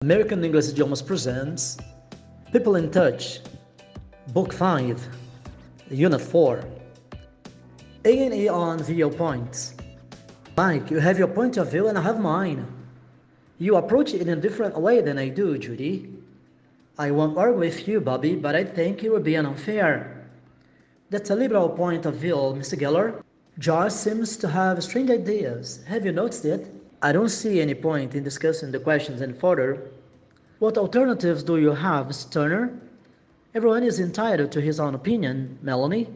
American English Idiomas presents People in Touch, Book 5, Unit 4, A&E on Viewpoints. Mike, you have your point of view and I have mine. You approach it in a different way than I do, Judy. I won't argue with you, Bobby, but I think you were being unfair. That's a liberal point of view, Mr. Geller. Josh seems to have strange ideas. Have you noticed it? I don't see any point in discussing the questions any further. What alternatives do you have, Mr. Turner? Everyone is entitled to his own opinion, Melanie.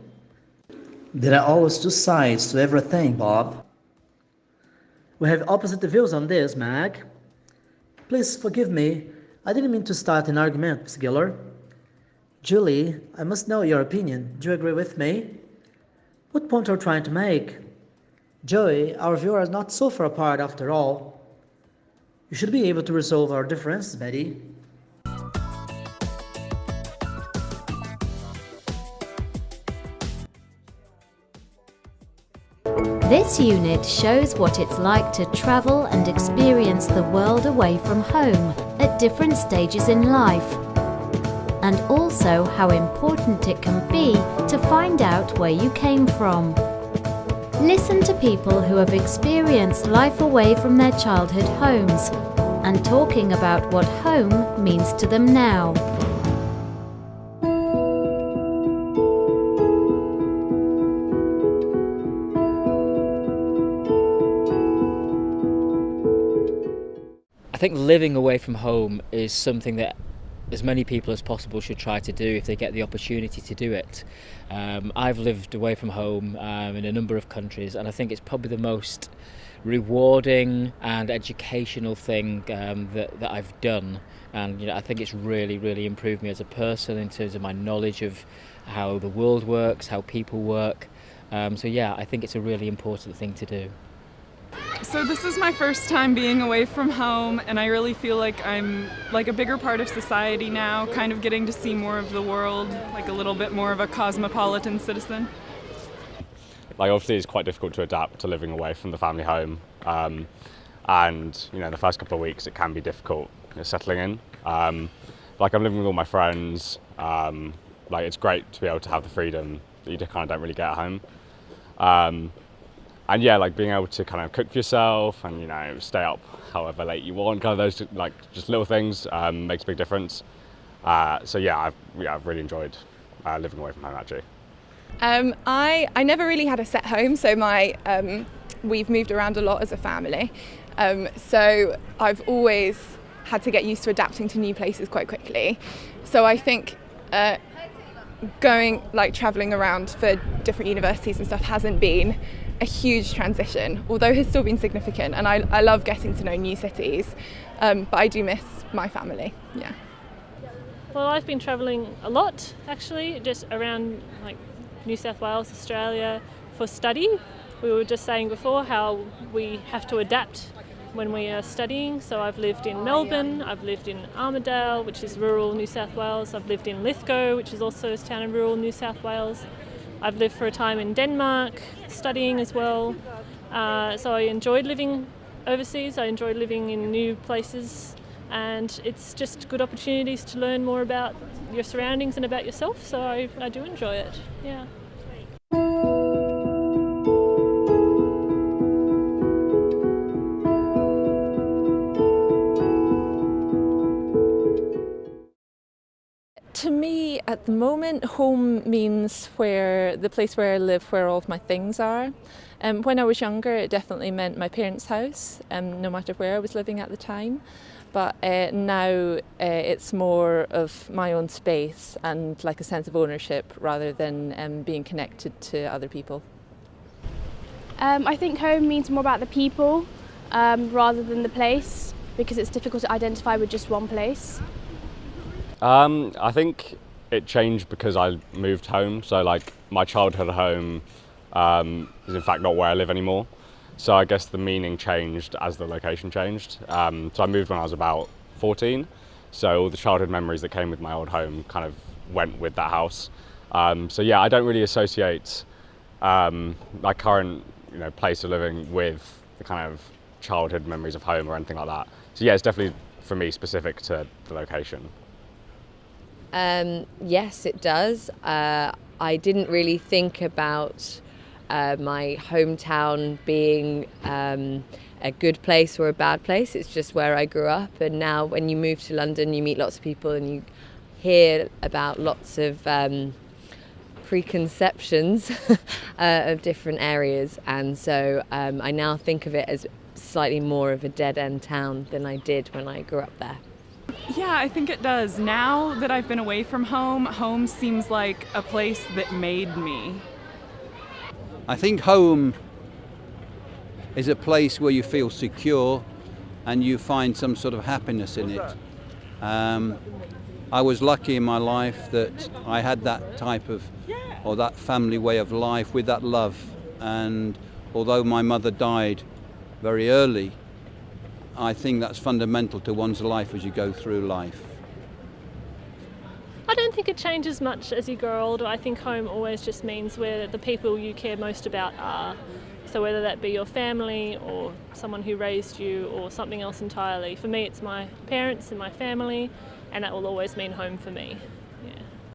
There are always two sides to everything, Bob. We have opposite views on this, Mag. Please forgive me. I didn't mean to start an argument, Miss Giller. Julie, I must know your opinion. Do you agree with me? What point are you trying to make? Joey, our views are not so far apart after all. You should be able to resolve our differences, Betty. This unit shows what it's like to travel and experience the world away from home at different stages in life, and also how important it can be to find out where you came from. Listen to people who have experienced life away from their childhood homes and talking about what home means to them now. I think living away from home is something that as many people as possible should try to do if they get the opportunity to do it. I've lived away from home in a number of countries, and I think it's probably the most rewarding and educational thing that I've done. And I think it's really improved me as a person in terms of my knowledge of how the world works, how people work. So yeah, I think it's a really important thing to do. So this is my first time being away from home, and I really feel like I'm like a bigger part of society now, kind of getting to see more of the world, like a little bit more of a cosmopolitan citizen. Like obviously it's quite difficult to adapt to living away from the family home, and the first couple of weeks it can be difficult settling in. Like I'm living with all my friends, like it's great to be able to have the freedom that you kind of don't really get at home. And yeah, like being able to kind of cook for yourself and stay up however late you want, kind of those like just little things makes a big difference. So yeah, I've really enjoyed living away from home actually. I never really had a set home, so we've moved around a lot as a family. So I've always had to get used to adapting to new places quite quickly. So I think traveling around for different universities and stuff hasn't been a huge transition, although has still been significant, and I love getting to know new cities, but I do miss my family, yeah. Well, I've been travelling a lot actually, just around like New South Wales, Australia for study. We were just saying before how we have to adapt when we are studying, so I've lived in Melbourne, I've lived in Armidale, which is rural New South Wales, I've lived in Lithgow, which is also a town in rural New South Wales. I've lived for a time in Denmark, studying as well. So I enjoyed living overseas, I enjoyed living in new places, and it's just good opportunities to learn more about your surroundings and about yourself, so I do enjoy it, yeah. To me, at the moment, home means the place where I live, where all of my things are. When I was younger, it definitely meant my parents' house, no matter where I was living at the time. But now it's more of my own space and like a sense of ownership rather than being connected to other people. I think home means more about the people rather than the place, because it's difficult to identify with just one place. I think it changed because I moved home, so like my childhood home is in fact not where I live anymore. So I guess the meaning changed as the location changed. So I moved when I was about 14, so all the childhood memories that came with my old home kind of went with that house. So yeah, I don't really associate my current place of living with the kind of childhood memories of home or anything like that. So yeah, it's definitely for me specific to the location? Yes, it does. I didn't really think about my hometown being a good place or a bad place. It's just where I grew up, and now when you move to London you meet lots of people and you hear about lots of preconceptions of different areas, and so I now think of it as slightly more of a dead-end town than I did when I grew up there. Yeah, I think it does. Now that I've been away from home, home seems like a place that made me. I think home is a place where you feel secure and you find some sort of happiness in it. I was lucky in my life that I had that type of, or that family way of life with that love. And although my mother died very early, I think that's fundamental to one's life as you go through life. I don't think it changes much as you grow older. I think home always just means where the people you care most about are. So whether that be your family or someone who raised you or something else entirely. For me it's my parents and my family, and that will always mean home for me.